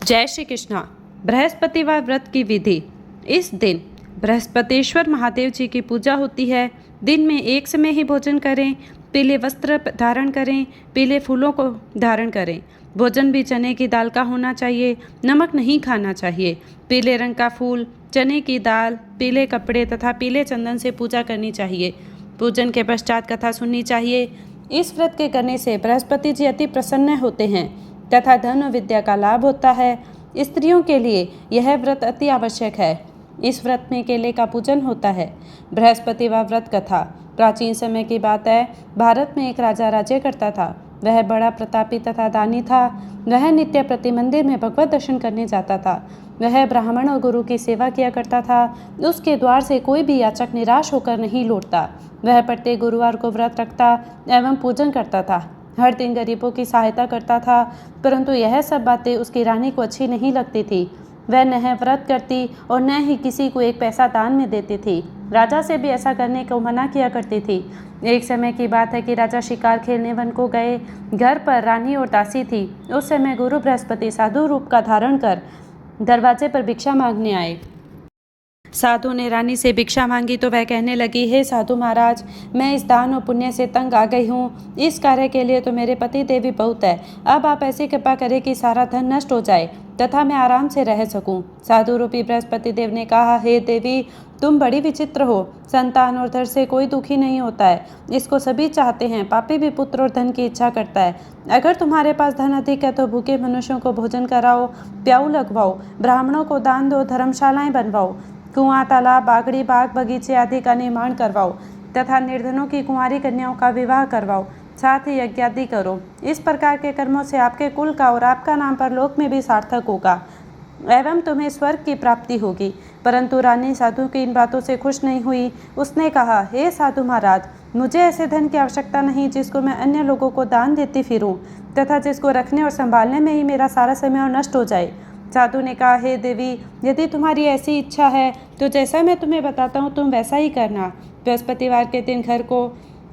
जय श्री कृष्णा। बृहस्पतिवार व्रत की विधि। इस दिन बृहस्पतिश्वर महादेव जी की पूजा होती है। दिन में एक समय ही भोजन करें, पीले वस्त्र धारण करें, पीले फूलों को धारण करें। भोजन भी चने की दाल का होना चाहिए, नमक नहीं खाना चाहिए। पीले रंग का फूल, चने की दाल, पीले कपड़े तथा पीले चंदन से पूजा करनी चाहिए। पूजन के पश्चात कथा सुननी चाहिए। इस व्रत के करने से बृहस्पति जी अति प्रसन्न होते हैं तथा धन और विद्या का लाभ होता है। स्त्रियों के लिए यह व्रत अति आवश्यक है। इस व्रत में केले का पूजन होता है। बृहस्पतिवार व्रत कथा। प्राचीन समय की बात है। भारत में एक राजा राज्य करता था। वह बड़ा प्रतापी तथा दानी था। वह नित्य प्रति मंदिर में भगवत दर्शन करने जाता था। वह ब्राह्मण और गुरु की सेवा किया करता था। उसके द्वार से कोई भी याचक निराश होकर नहीं लौटता। वह प्रत्येक गुरुवार को व्रत रखता एवं पूजन करता था। हर दिन गरीबों की सहायता करता था, परंतु यह सब बातें उसकी रानी को अच्छी नहीं लगती थी। वह न व्रत करती और न ही किसी को एक पैसा दान में देती थी। राजा से भी ऐसा करने को मना किया करती थी। एक समय की बात है कि राजा शिकार खेलने वन को गए। घर पर रानी और दासी थी। उस समय गुरु बृहस्पति साधु रूप का धारण कर दरवाजे पर भिक्षा मांगने आए। साधु ने रानी से भिक्षा मांगी तो वह कहने लगी, हे साधु महाराज, मैं इस दान और पुण्य से तंग आ गई हूँ। इस कार्य के लिए तो मेरे पति देवी बहुत है। अब आप ऐसी कृपा करें कि सारा धन नष्ट हो जाए तथा मैं आराम से रह सकूं। साधु रूपी बृहस्पति देव ने कहा, हे देवी, तुम बड़ी विचित्र हो। संतान और धन से कोई दुखी नहीं होता है, इसको सभी चाहते हैं। पापी भी पुत्र और धन की इच्छा करता है। अगर तुम्हारे पास धन अधिक है तो भूखे मनुष्यों को भोजन कराओ, प्याऊ लगवाओ, ब्राह्मणों को दान दो, धर्मशालाएं बनवाओ, कुआं, तालाब, बागड़ी, बाग, बगीचे आदि का निर्माण करवाओ तथा निर्धनों की कुंवारी कन्याओं का विवाह करवाओ। साथ ही यज्ञ आदि करो। इस प्रकार के कर्मों से आपके कुल का और आपका नाम परलोक में भी सार्थक होगा एवं तुम्हें स्वर्ग की प्राप्ति होगी। परंतु रानी साधु की इन बातों से खुश नहीं हुई। उसने कहा, हे साधु महाराज, मुझे ऐसे धन की आवश्यकता नहीं जिसको मैं अन्य लोगों को दान देती फिरूं तथा जिसको रखने और संभालने में ही मेरा सारा समय और नष्ट हो जाए। साधु ने कहा, हे देवी, यदि तुम्हारी ऐसी इच्छा है तो जैसा मैं तुम्हें बताता हूँ तुम वैसा ही करना। बृहस्पतिवार के दिन घर को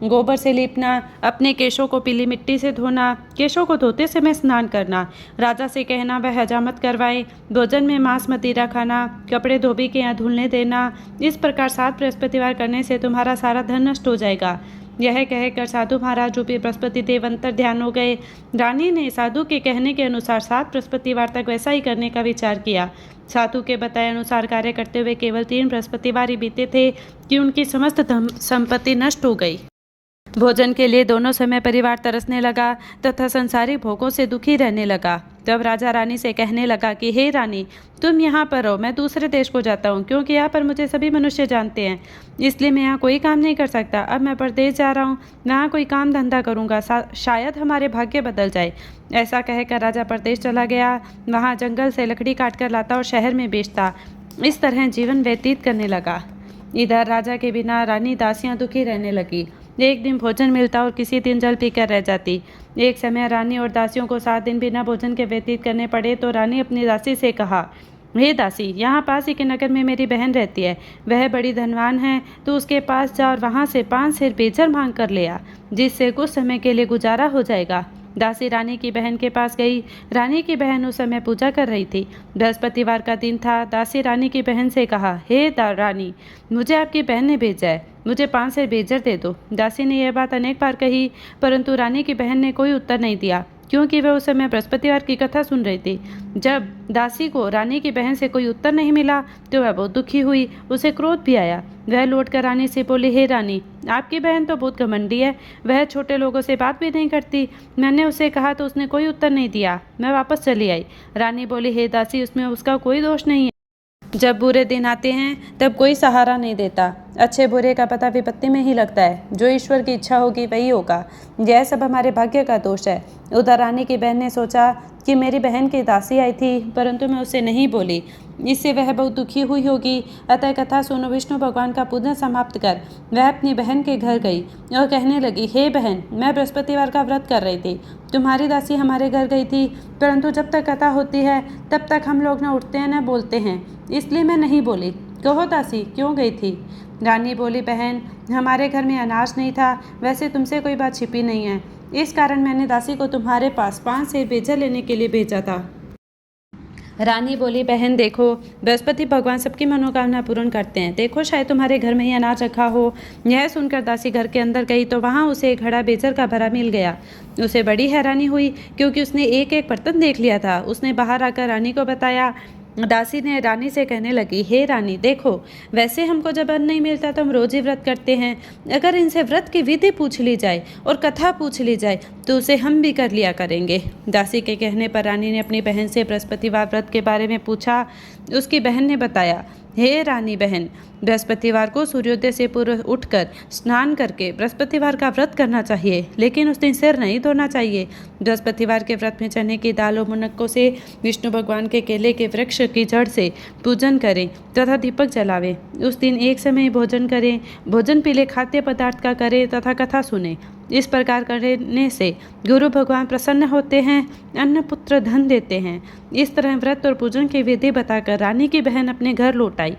गोबर से लीपना, अपने केशों को पीली मिट्टी से धोना, केशों को धोते समय स्नान करना, राजा से कहना वह हजामत करवाए, भोजन में मांस मदिरा खाना, कपड़े धोबी के यहाँ धुलने देना। इस प्रकार 7 बृहस्पतिवार करने से तुम्हारा सारा धन नष्ट हो जाएगा। यह कहकर साधु महाराज रूपी बृहस्पति देव अंतर ध्यान हो गए। रानी ने साधु के कहने के अनुसार 7 बृहस्पतिवार तक वैसा ही करने का विचार किया। साधु के बताए अनुसार कार्य करते हुए केवल 3 बृहस्पतिवार ही बीते थे कि उनकी समस्त संपत्ति नष्ट हो गई। भोजन के लिए दोनों समय परिवार तरसने लगा तथा संसारिक भोगों से दुखी रहने लगा। तब राजा रानी से कहने लगा कि हे रानी, तुम यहाँ पर रहो, मैं दूसरे देश को जाता हूँ, क्योंकि यहाँ पर मुझे सभी मनुष्य जानते हैं, इसलिए मैं यहाँ कोई काम नहीं कर सकता। अब मैं परदेश जा रहा हूँ, यहाँ कोई काम धंधा करूँगा, शायद हमारे भाग्य बदल जाए। ऐसा कहकर राजा परदेश चला गया। वहाँ जंगल से लकड़ी काट कर लाता और शहर में बेचता। इस तरह जीवन व्यतीत करने लगा। इधर राजा के बिना रानी दासियाँ दुखी रहने लगी। एक दिन भोजन मिलता और किसी दिन जल पीकर रह जाती। एक समय रानी और दासियों को 7 दिन बिना भोजन के व्यतीत करने पड़े तो रानी अपनी दासी से कहा, हे दासी, यहाँ पास ही के नगर में मेरी बहन रहती है। वह बड़ी धनवान है, तो उसके पास जा और वहाँ से 5 सेर बेजर मांग कर ले आ, जिससे कुछ समय के लिए गुजारा हो जाएगा। दासी रानी की बहन के पास गई। रानी की बहन उस समय पूजा कर रही थी। बृहस्पतिवार का दिन था। दासी रानी की बहन से कहा, हे रानी, मुझे आपकी बहन ने भेजा है, मुझे 5 सेर बेजर दे दो। दासी ने यह बात अनेक बार कही, परंतु रानी की बहन ने कोई उत्तर नहीं दिया, क्योंकि वह उस समय बृहस्पतिवार की कथा सुन रही थी। जब दासी को रानी की बहन से कोई उत्तर नहीं मिला तो वह बहुत दुखी हुई। उसे क्रोध भी आया। वह लौटकर रानी से बोली, हे रानी, आपकी बहन तो बहुत घमंडी है, वह छोटे लोगों से बात भी नहीं करती। मैंने उसे कहा तो उसने कोई उत्तर नहीं दिया, मैं वापस चली आई। रानी बोली, हे दासी, उसमें उसका कोई दोष नहीं है। जब बुरे दिन आते हैं तब कोई सहारा नहीं देता। अच्छे बुरे का पता विपत्ति में ही लगता है। जो ईश्वर की इच्छा होगी वही होगा। यह सब हमारे भाग्य का दोष है। उधर रानी की बहन ने सोचा कि मेरी बहन की दासी आई थी, परंतु मैं उसे नहीं बोली, इससे वह बहुत दुखी हुई होगी। अतः कथा सुनो, विष्णु भगवान का पूजन समाप्त कर वह अपनी बहन के घर गई और कहने लगी, हे बहन, मैं बृहस्पतिवार का व्रत कर रही थी। तुम्हारी दासी हमारे घर गई थी, परंतु जब तक कथा होती है तब तक हम लोग न उठते हैं न बोलते हैं, इसलिए मैं नहीं बोली। कहो दासी, क्यों गई थी? रानी बोली, बहन, हमारे घर में अनाज नहीं था। वैसे तुमसे कोई बात छिपी नहीं है, इस कारण मैंने दासी को तुम्हारे पास 5 सेर बेजर लेने के लिए भेजा था। रानी बोली, बहन देखो, बृहस्पति भगवान सबकी मनोकामना पूर्ण करते हैं। देखो, शायद तुम्हारे घर में ही अनाज रखा हो। यह सुनकर दासी घर के अंदर गई तो वहाँ उसे एक घड़ा बेचर का भरा मिल गया। उसे बड़ी हैरानी हुई क्योंकि उसने एक एक बर्तन देख लिया था। उसने बाहर आकर रानी को बताया। दासी ने रानी से कहने लगी, हे रानी देखो, वैसे हमको जब अन्न नहीं मिलता तो हम रोज ही व्रत करते हैं। अगर इनसे व्रत की विधि पूछ ली जाए और कथा पूछ ली जाए तो उसे हम भी कर लिया करेंगे। दासी के कहने पर रानी ने अपनी बहन से बृहस्पतिवार व्रत के बारे में पूछा। उसकी बहन ने बताया, हे रानी बहन, बृहस्पतिवार को सूर्योदय से पूर्व उठकर स्नान करके बृहस्पतिवार का व्रत करना चाहिए, लेकिन उस दिन सिर नहीं धोना चाहिए। बृहस्पतिवार के व्रत में चने की दाल और मुनक्कों से विष्णु भगवान के केले के वृक्ष की जड़ से पूजन करें तथा दीपक जलावें। उस दिन एक समय भोजन करें, भोजन पीले खाद्य पदार्थ का करें तथा कथा सुने। इस प्रकार करने से गुरु भगवान प्रसन्न होते हैं, अन्न पुत्र धन देते हैं। इस तरह व्रत और पूजन की विधि बताकर रानी की बहन अपने घर लौट आई।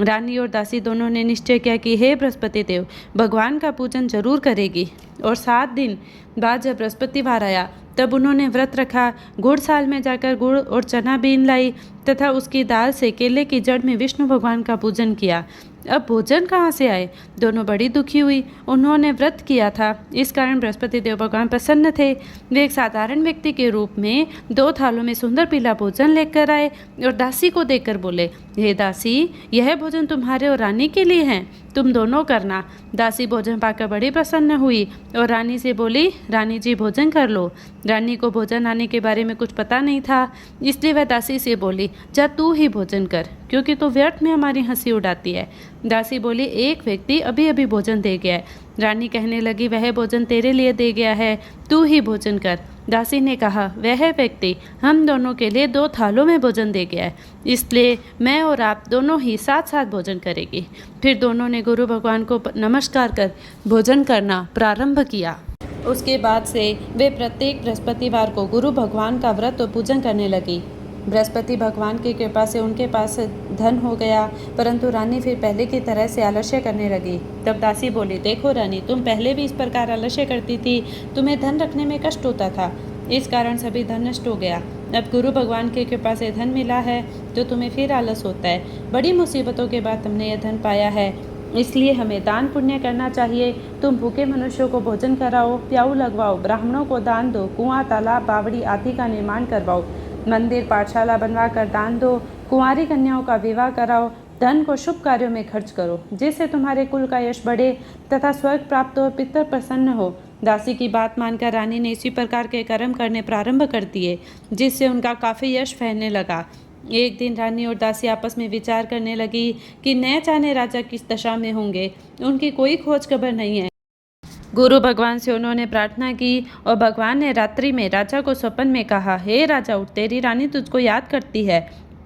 रानी और दासी दोनों ने निश्चय किया कि हे बृहस्पति देव, भगवान का पूजन जरूर करेगी। और 7 दिन बाद जब बृहस्पतिवार आया तब उन्होंने व्रत रखा। गुड़साल में जाकर गुड़ और चना बीन लाई तथा उसकी दाल से केले की जड़ में विष्णु भगवान का पूजन किया। अब भोजन कहाँ से आए? दोनों बड़ी दुखी हुई। उन्होंने व्रत किया था, इस कारण बृहस्पति देव भगवान प्रसन्न थे। वे एक साधारण व्यक्ति के रूप में 2 थालों में सुंदर पीला भोजन लेकर आए और दासी को देकर बोले, हे दासी, यह भोजन तुम्हारे और रानी के लिए है, तुम दोनों करना। दासी भोजन पाकर बड़ी प्रसन्न हुई और रानी से बोली, रानी जी भोजन कर लो। रानी को भोजन आने के बारे में कुछ पता नहीं था, इसलिए वह दासी से बोली, जा तू ही भोजन कर, क्योंकि तू व्यर्थ में हमारी हंसी उड़ाती है। दासी बोली, एक व्यक्ति अभी अभी भोजन दे गया है। रानी कहने लगी, वह भोजन तेरे लिए दे गया है, तू ही भोजन कर। दासी ने कहा, वह व्यक्ति हम दोनों के लिए 2 थालों में भोजन दे गया है, इसलिए मैं और आप दोनों ही साथ साथ भोजन करेंगे। फिर दोनों ने गुरु भगवान को नमस्कार कर भोजन करना प्रारंभ किया। उसके बाद से वे प्रत्येक बृहस्पतिवार को गुरु भगवान का व्रत और पूजन करने लगी। बृहस्पति भगवान की कृपा से उनके पास धन हो गया, परंतु रानी फिर पहले की तरह से आलस्य करने लगी। तब दासी बोली, देखो रानी, तुम पहले भी इस प्रकार आलस्य करती थी, तुम्हें धन रखने में कष्ट होता था, इस कारण सभी धन नष्ट हो गया। अब गुरु भगवान की कृपा से धन मिला है तो तुम्हें फिर आलस होता है। बड़ी मुसीबतों के बाद तुमने यह धन पाया है, इसलिए हमें दान पुण्य करना चाहिए। तुम भूखे मनुष्यों को भोजन कराओ, प्याऊ लगवाओ, ब्राह्मणों को दान दो, कुआं, तालाब, बावड़ी आदि का निर्माण करवाओ, मंदिर, पाठशाला बनवा कर दान दो, कुंवारी कन्याओं का विवाह कराओ, धन को शुभ कार्यों में खर्च करो, जिससे तुम्हारे कुल का यश बढ़े तथा स्वर्ग प्राप्त हो, पितर प्रसन्न हो। दासी की बात मानकर रानी ने इसी प्रकार के कर्म करने प्रारंभ कर दिए, जिससे उनका काफ़ी यश फैलने लगा। एक दिन रानी और दासी आपस में विचार करने लगी कि न जाने राजा किस दशा में होंगे, उनकी कोई खोज खबर नहीं है। गुरु भगवान से उन्होंने प्रार्थना की और भगवान ने रात्रि में राजा को स्वप्न में कहा, हे राजा उठ, तेरी रानी तुझको याद करती है,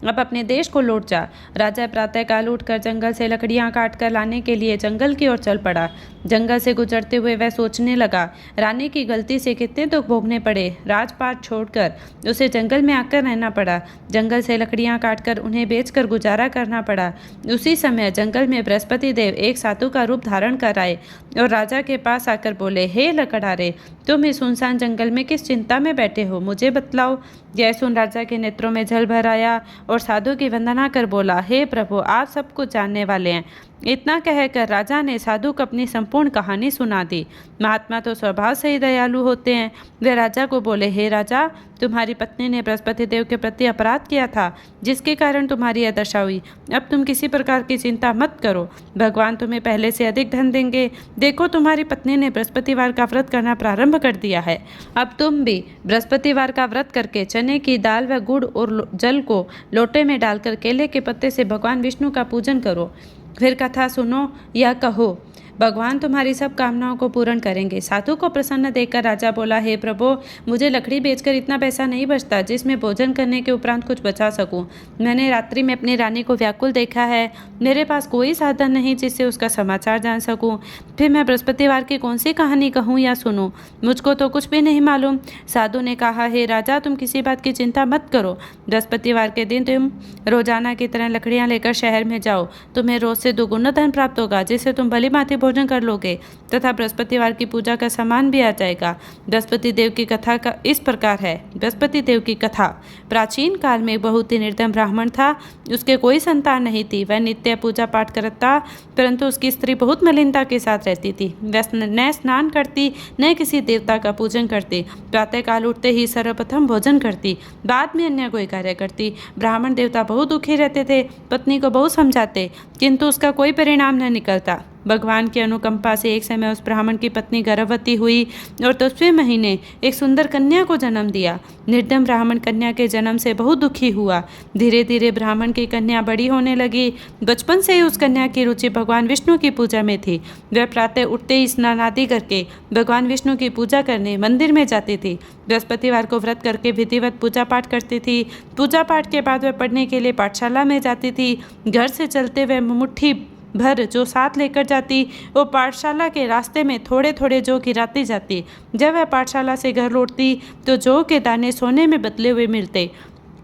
अब अपने देश को लौट जा। राजा प्रातःकाल उठकर जंगल से लकड़ियां काट कर लाने के लिए जंगल की ओर चल पड़ा। जंगल से गुजरते हुए वह सोचने लगा, रानी की गलती से कितने दुख भोगने पड़े, राजपाट छोड़कर उसे जंगल में आकर रहना पड़ा, जंगल से लकड़ियां काटकर उन्हें बेचकर गुजारा करना पड़ा। उसी समय जंगल में बृहस्पति देव एक साधु का रूप धारण कर आए और राजा के पास आकर बोले, हे लकड़हारे, तुम इस सुनसान जंगल में किस चिंता में बैठे हो, मुझे बतलाओ। यह सुन राजा के नेत्रों में जल भर आया और साधु की वंदना कर बोला, हे प्रभु, आप सब कुछ जानने वाले हैं। इतना कहकर राजा ने साधु को अपनी संपूर्ण कहानी सुना दी। महात्मा तो स्वभाव से ही दयालु होते हैं। वे राजा को बोले, हे राजा, तुम्हारी पत्नी ने बृहस्पति देव के प्रति अपराध किया था, जिसके कारण तुम्हारी यह दशा हुई। अब तुम किसी प्रकार की चिंता मत करो, भगवान तुम्हें पहले से अधिक धन देंगे। देखो, तुम्हारी पत्नी ने बृहस्पतिवार का व्रत करना प्रारंभ कर दिया है। अब तुम भी बृहस्पतिवार का व्रत करके चने की दाल व गुड़ और जल को लोटे में डालकर केले के पत्ते से भगवान विष्णु का पूजन करो। फिर कथा सुनो या कहो, भगवान तुम्हारी सब कामनाओं को पूर्ण करेंगे। साधु को प्रसन्न देखकर राजा बोला, हे प्रभु, मुझे लकड़ी बेचकर इतना पैसा नहीं बचता जिसमें भोजन करने के उपरांत कुछ बचा सकूं। मैंने रात्रि में अपनी रानी को व्याकुल देखा है, मेरे पास कोई साधन नहीं जिससे उसका समाचार जान सकूं। फिर मैं बृहस्पतिवार की कौन सी कहानी कहूँ या सुनूं, मुझको तो कुछ भी नहीं मालूम। साधु ने कहा, हे राजा, तुम किसी बात की चिंता मत करो। बृहस्पतिवार के दिन तुम रोजाना की तरह लकड़ियाँ लेकर शहर में जाओ, तुम्हें रोज से 2 गुना धन प्राप्त होगा, जिससे तुम भली भांति भोजन कर लोगे तथा बृहस्पतिवार की पूजा का सामान भी आ जाएगा। बृहस्पति देव की कथा का इस प्रकार है। बृहस्पति देव की कथा। प्राचीन काल में बहुत ही निर्धन ब्राह्मण था। उसके कोई संतान नहीं थी। वह नित्य पूजा पाठ करता, परंतु उसकी स्त्री बहुत मलिनता के साथ रहती थी। वह न स्नान करती, न किसी देवता का पूजन करती। प्रातःकाल उठते ही सर्वप्रथम भोजन करती, बाद में अन्य कोई कार्य करती। ब्राह्मण देवता बहुत दुखी रहते थे। पत्नी को बहुत समझाते, किंतु उसका कोई परिणाम न निकलता। भगवान की अनुकंपा से एक समय उस ब्राह्मण की पत्नी गर्भवती हुई और 10वें महीने एक सुंदर कन्या को जन्म दिया। निर्धन ब्राह्मण कन्या के जन्म से बहुत दुखी हुआ। धीरे धीरे ब्राह्मण की कन्या बड़ी होने लगी। बचपन से ही उस कन्या की रुचि भगवान विष्णु की पूजा में थी। वह प्रातः उठते ही स्नान आदि करके भगवान विष्णु की पूजा करने मंदिर में जाती थी। बृहस्पतिवार को व्रत करके विधिवत पूजा पाठ करती थी। पूजा पाठ के बाद वह पढ़ने के लिए पाठशाला में जाती थी। घर से चलते हुए मुट्ठी भर जो साथ लेकर जाती, वो पाठशाला के रास्ते में थोड़े थोड़े जौ गिराती जाती। जब वह पाठशाला से घर लौटती तो जौ के दाने सोने में बदले हुए मिलते।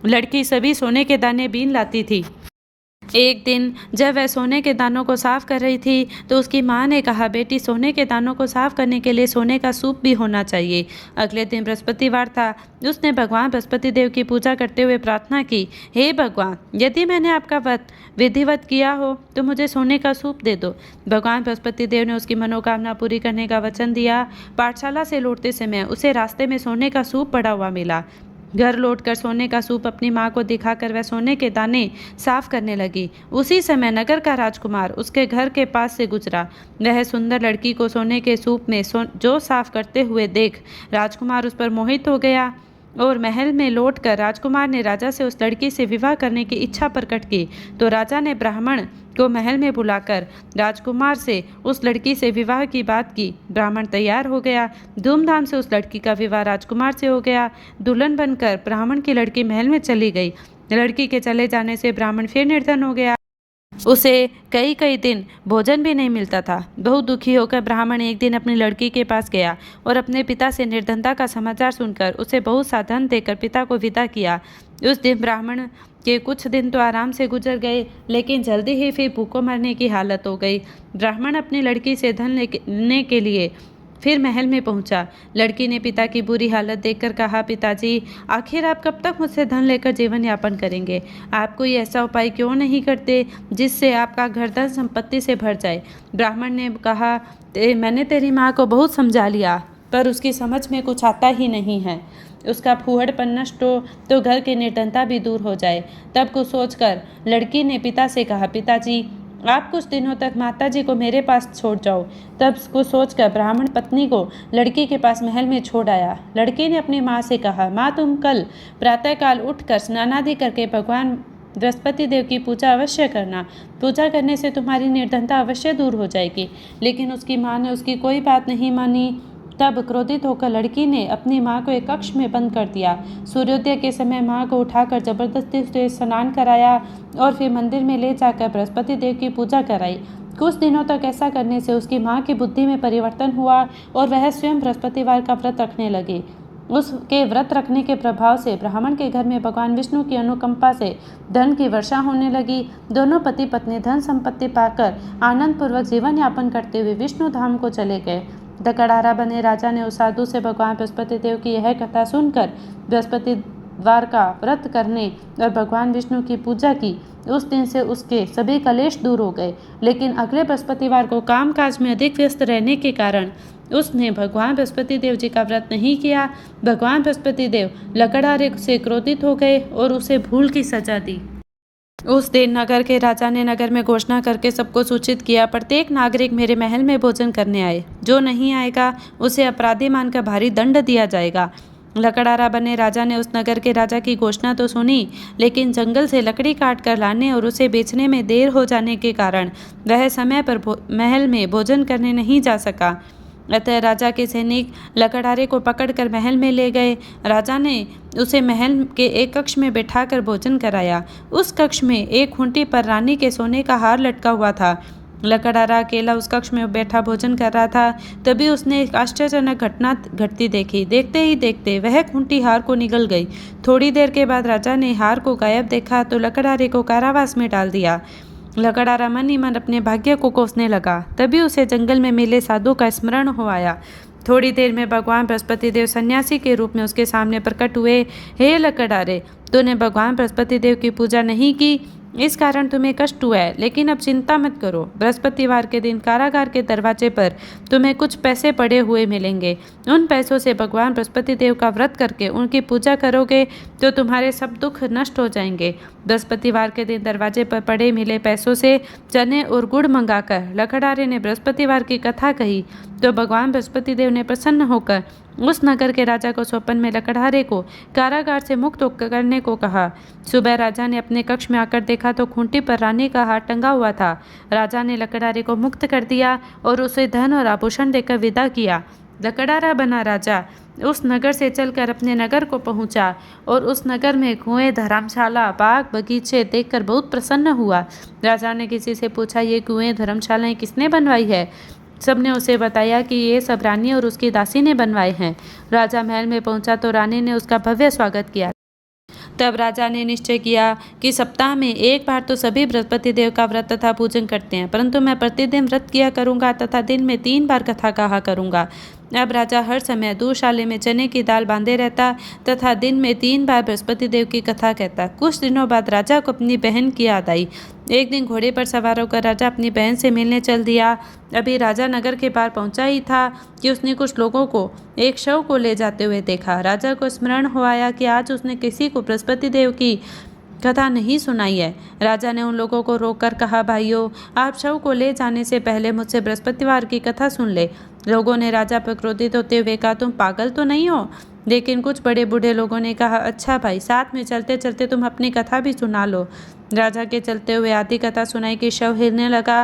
लड़की सभी सोने के दाने बीन लाती थी। एक दिन जब वह सोने के दानों को साफ कर रही थी तो उसकी माँ ने कहा, बेटी, सोने के दानों को साफ करने के लिए सोने का सूप भी होना चाहिए। अगले दिन बृहस्पतिवार था। उसने भगवान बृहस्पति देव की पूजा करते हुए प्रार्थना की, हे भगवान, यदि मैंने आपका व्रत विधिवत किया हो तो मुझे सोने का सूप दे दो। भगवान बृहस्पति देव ने उसकी मनोकामना पूरी करने का वचन दिया। पाठशाला से लौटते समय उसे रास्ते में सोने का सूप पड़ा हुआ मिला। घर लौटकर सोने का सूप अपनी माँ को दिखाकर वह सोने के दाने साफ करने लगी। उसी समय नगर का राजकुमार उसके घर के पास से गुजरा। वह सुंदर लड़की को सोने के सूप में जो साफ करते हुए देख राजकुमार उस पर मोहित हो गया और महल में लौटकर राजकुमार ने राजा से उस लड़की से विवाह करने की इच्छा प्रकट की। तो राजा ने ब्राह्मण को महल में बुलाकर राजकुमार से उस लड़की से विवाह की बात की। ब्राह्मण तैयार हो गया। धूमधाम से उस लड़की का विवाह राजकुमार से हो गया। दुल्हन बनकर ब्राह्मण की लड़की महल में चली गई। लड़की के चले जाने से ब्राह्मण फिर निर्धन हो गया। उसे कई कई दिन भोजन भी नहीं मिलता था। बहुत दुखी होकर ब्राह्मण एक दिन अपनी लड़की के पास गया और अपने पिता से निर्धनता का समाचार सुनकर उसे बहुत सा धन देकर पिता को विदा किया। उस दिन ब्राह्मण के कुछ दिन तो आराम से गुजर गए, लेकिन जल्दी ही फिर भूखों मरने की हालत हो गई। ब्राह्मण अपनी लड़की से धन लेने के लिए फिर महल में पहुंचा। लड़की ने पिता की बुरी हालत देखकर कहा, पिताजी, आखिर आप कब तक मुझसे धन लेकर जीवन यापन करेंगे? आप कोई ऐसा उपाय क्यों नहीं करते जिससे आपका घर धन संपत्ति से भर जाए? ब्राह्मण ने कहा, मैंने तेरी माँ को बहुत समझा लिया, पर उसकी समझ में कुछ आता ही नहीं है। उसका फूहड़पन नष्ट हो तो घर की निर्धनता भी दूर हो जाए। तब कुछ सोचकर लड़की ने पिता से कहा, पिताजी, आप कुछ दिनों तक माताजी को मेरे पास छोड़ जाओ। तब को सोचकर ब्राह्मण पत्नी को लड़की के पास महल में छोड़ आया। लड़की ने अपनी माँ से कहा, माँ, तुम कल प्रातःकाल उठकर स्नानादि करके भगवान बृहस्पति देव की पूजा अवश्य करना। पूजा करने से तुम्हारी निर्धनता अवश्य दूर हो जाएगी। लेकिन उसकी माँ ने उसकी कोई बात नहीं मानी। तब क्रोधित होकर लड़की ने अपनी माँ को एक कक्ष में बंद कर दिया। सूर्योदय के समय माँ को उठाकर जबरदस्ती से स्नान कराया और फिर मंदिर में ले जाकर बृहस्पति देव की पूजा कराई। कुछ दिनों तक ऐसा करने से उसकी माँ की बुद्धि में परिवर्तन हुआ और वह स्वयं बृहस्पतिवार का व्रत रखने लगी। उसके व्रत रखने के प्रभाव से ब्राह्मण के घर में भगवान विष्णु की अनुकंपा से धन की वर्षा होने लगी। दोनों पति पत्नी धन संपत्ति पाकर आनंद पूर्वक जीवन यापन करते हुए विष्णु धाम को चले गए। दकड़ारा बने राजा ने उस साधु से भगवान बृहस्पति देव की यह कथा सुनकर बृहस्पतिवार का व्रत करने और भगवान विष्णु की पूजा की। उस दिन से उसके सभी कलेश दूर हो गए। लेकिन अगले बृहस्पतिवार को कामकाज में अधिक व्यस्त रहने के कारण उसने भगवान बृहस्पति देव जी का व्रत नहीं किया। भगवान बृहस्पति देव लकड़हारे से क्रोधित हो गए और उसे भूल की सजा दी। उस दिन नगर के राजा ने नगर में घोषणा करके सबको सूचित किया, प्रत्येक नागरिक मेरे महल में भोजन करने आए। जो नहीं आएगा उसे अपराधी मानकर भारी दंड दिया जाएगा। लकड़हारा बने राजा ने उस नगर के राजा की घोषणा तो सुनी, लेकिन जंगल से लकड़ी काट कर लाने और उसे बेचने में देर हो जाने के कारण वह समय पर महल में भोजन करने नहीं जा सका। अतः राजा के सैनिक लकड़हारे को पकड़कर महल में ले गए। राजा ने उसे महल के एक कक्ष में बैठाकर भोजन कराया। उस कक्ष में एक खूंटी पर रानी के सोने का हार लटका हुआ था। लकड़हारा अकेला उस कक्ष में बैठा भोजन कर रहा था। तभी उसने एक आश्चर्यजनक घटना घटती देखी। देखते ही देखते वह खूंटी हार को निगल गई। थोड़ी देर के बाद राजा ने हार को गायब देखा तो लकड़हारे को कारावास में डाल दिया। लकड़हारा मन ही मन अपने भाग्य को कोसने लगा। तभी उसे जंगल में मिले साधु का स्मरण हो आया। थोड़ी देर में भगवान बृहस्पति देव सन्यासी के रूप में उसके सामने प्रकट हुए। हे लकड़हारे, तूने भगवान बृहस्पति देव की पूजा नहीं की, इस कारण तुम्हें कष्ट हुआ है। लेकिन अब चिंता मत करो, बृहस्पतिवार के दिन कारागार के दरवाजे पर तुम्हें कुछ पैसे पड़े हुए मिलेंगे। उन पैसों से भगवान बृहस्पति देव का व्रत करके उनकी पूजा करोगे तो तुम्हारे सब दुख नष्ट हो जाएंगे। बृहस्पतिवार के दिन दरवाजे पर पड़े मिले पैसों से चने और गुड़ मंगाकर लकड़हारे ने बृहस्पतिवार की कथा कही तो भगवान बृहस्पति देव ने प्रसन्न होकर उस नगर के राजा को स्वप्न में लकड़हारे को कारागार से मुक्त करने को कहा। सुबह राजा ने अपने कक्ष में आकर देखा तो खूंटी पर रानी का हार टंगा हुआ था। राजा ने लकड़हारे को मुक्त कर दिया और उसे धन और आभूषण देकर विदा किया। लकड़हारा बना राजा उस नगर से चलकर अपने नगर को पहुंचा और उस नगर में कुएं, धर्मशाला, बाग बगीचे देखकर बहुत प्रसन्न हुआ। राजा ने किसी से पूछा, ये कुएं, धर्मशालाएं किसने बनवाई है? सबने उसे बताया कि ये सब रानी और उसकी दासी ने बनवाए हैं। राजा महल में पहुंचा तो रानी ने उसका भव्य स्वागत किया। तब राजा ने निश्चय किया कि सप्ताह में एक बार तो सभी बृहस्पति देव का व्रत तथा पूजन करते हैं, परंतु मैं प्रतिदिन व्रत किया करूंगा तथा दिन में 3 बार कथा कहा करूंगा। अब राजा हर समय दूशाले में चने की दाल बांधे रहता तथा दिन में 3 बार बृहस्पति देव की कथा कहता। कुछ दिनों बाद राजा को अपनी बहन की याद आई। एक दिन घोड़े पर सवार होकर राजा अपनी बहन से मिलने चल दिया। अभी राजा नगर के पार पहुंचा ही था कि उसने कुछ लोगों को एक शव को ले जाते हुए देखा। राजा को स्मरण हो आया कि आज उसने किसी को बृहस्पति देव की कथा नहीं सुनाई है। राजा ने उन लोगों को रोककर कहा, भाइयों, आप शव को ले जाने से पहले मुझसे बृहस्पतिवार की कथा सुन ले। लोगों ने राजा पर क्रोधित होते हुए कहा, तुम पागल तो नहीं हो? लेकिन कुछ बड़े बूढ़े लोगों ने कहा, अच्छा भाई, साथ में चलते चलते तुम अपनी कथा भी सुना लो। राजा के चलते हुए आधी कथा सुनाई कि शव हिलने लगा।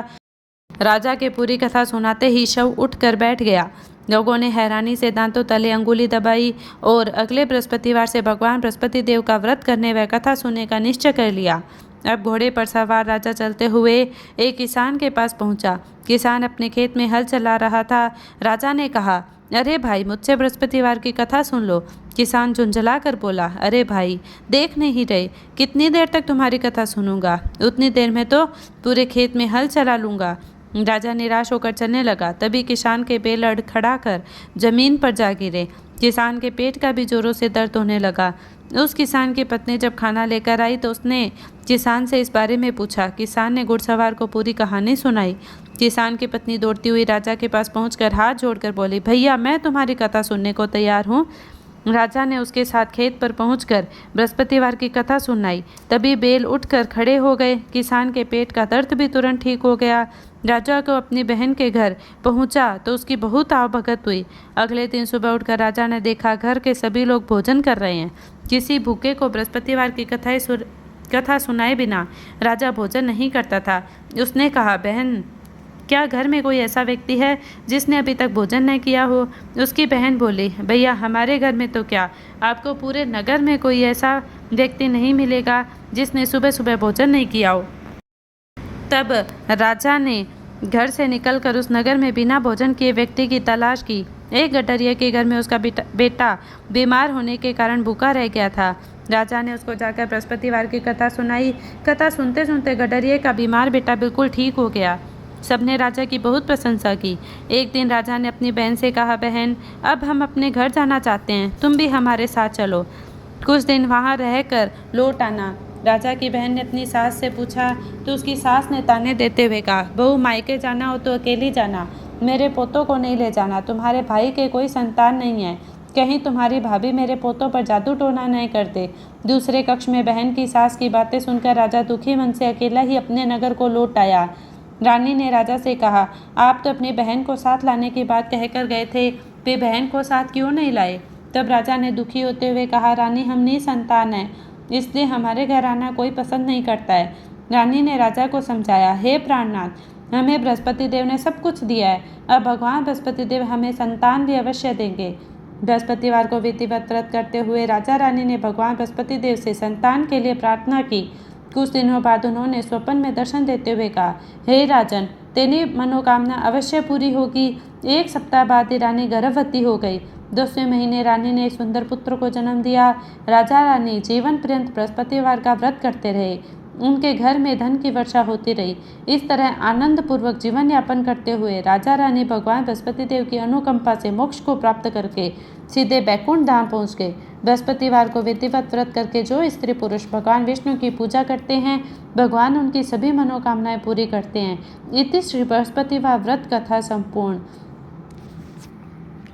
राजा के पूरी कथा सुनाते ही शव उठकर बैठ गया। लोगों ने हैरानी से दांतों तले अंगुली दबाई और अगले बृहस्पतिवार से भगवान बृहस्पति देव का व्रत करने व कथा सुनने का निश्चय कर लिया। अब घोड़े पर सवार राजा चलते हुए एक किसान के पास पहुंचा। किसान अपने खेत में हल चला रहा था। राजा ने कहा, अरे भाई, मुझसे बृहस्पतिवार की कथा सुन लो। किसान झुंझला कर बोला, अरे भाई, देख नहीं रहे, कितनी देर तक तुम्हारी कथा सुनूंगा? उतनी देर में तो पूरे खेत में हल चला लूंगा। राजा निराश होकर चलने लगा। तभी किसान के बैल लड़खड़ाकर जमीन पर जा गिरे। किसान के पेट का भी जोरों से दर्द होने लगा। उस किसान की पत्नी जब खाना लेकर आई तो उसने किसान से इस बारे में पूछा। किसान ने घुड़सवार को पूरी कहानी सुनाई। किसान की पत्नी दौड़ती हुई राजा के पास पहुंचकर हाथ जोड़कर बोली, भैया, मैं तुम्हारी कथा सुनने को तैयार हूँ। राजा ने उसके साथ खेत पर पहुंचकर बृहस्पतिवार की कथा सुनाई। तभी बैल उठकर खड़े हो गए। किसान के पेट का दर्द भी तुरंत ठीक हो गया। राजा को अपनी बहन के घर पहुंचा तो उसकी बहुत आवभगत हुई। अगले दिन सुबह उठकर राजा ने देखा घर के सभी लोग भोजन कर रहे हैं। किसी भूखे को बृहस्पतिवार की कथा सुनाए बिना राजा भोजन नहीं करता था। उसने कहा, बहन, क्या घर में कोई ऐसा व्यक्ति है जिसने अभी तक भोजन नहीं किया हो? उसकी बहन बोली, भैया, हमारे घर में तो क्या, आपको पूरे नगर में कोई ऐसा व्यक्ति नहीं मिलेगा जिसने सुबह सुबह भोजन नहीं किया हो। तब राजा ने घर से निकलकर उस नगर में बिना भोजन किए व्यक्ति की तलाश की। एक गडरिया के घर में उसका बेटा बीमार होने के कारण भूखा रह गया था। राजा ने उसको जाकर बृहस्पतिवार की कथा सुनाई। कथा सुनते सुनते गडरिया का बीमार बेटा बिल्कुल ठीक हो गया। सबने राजा की बहुत प्रशंसा की। एक दिन राजा ने अपनी बहन से कहा, बहन, अब हम अपने घर जाना चाहते हैं, तुम भी हमारे साथ चलो, कुछ दिन वहाँ रहकर लौट आना। राजा की बहन ने अपनी सास से पूछा तो उसकी सास ने ताने देते हुए कहा, बहू, मायके जाना हो तो अकेली जाना, मेरे पोतों को नहीं ले जाना। तुम्हारे भाई के कोई संतान नहीं है, कहीं तुम्हारी भाभी मेरे पोतों पर जादू टोना नहीं करते। दूसरे कक्ष में बहन की सास की बातें सुनकर राजा दुखी मन से अकेला ही अपने नगर को लौट आया। रानी ने राजा से कहा, आप तो अपनी बहन को साथ लाने की बात कहकर गए थे, वे बहन को साथ क्यों नहीं लाए? तब राजा ने दुखी होते हुए कहा, रानी, हम निसंतान हैं, इसलिए हमारे घर आना कोई पसंद नहीं करता है। रानी ने राजा को समझाया, हे प्राणनाथ, हमें बृहस्पति देव ने सब कुछ दिया है, अब भगवान बृहस्पति देव हमें संतान भी अवश्य देंगे। बृहस्पतिवार को विधिवत व्रत करते हुए राजा रानी ने भगवान बृहस्पति देव से संतान के लिए प्रार्थना की। कुछ दिनों बाद उन्होंने स्वप्न में दर्शन देते हुए कहा, हे राजन, तेरी मनोकामना अवश्य पूरी होगी। 1 सप्ताह बाद ही रानी गर्भवती हो गई। 10वें महीने रानी ने एक सुंदर पुत्र को जन्म दिया। राजा रानी जीवन पर्यंत बृहस्पतिवार का व्रत करते रहे। उनके घर में धन की वर्षा होती रही। इस तरह आनंद पूर्वक जीवन यापन करते हुए राजा रानी भगवान बृहस्पति देव की अनुकंपा से मोक्ष को प्राप्त करके सीधे बैकुंठ धाम पहुँच गए। बृहस्पतिवार को विधिवत व्रत करके जो स्त्री पुरुष भगवान विष्णु की पूजा करते हैं, भगवान उनकी सभी मनोकामनाएं पूरी करते हैं। इति श्री बृहस्पतिवार व्रत कथा संपूर्ण।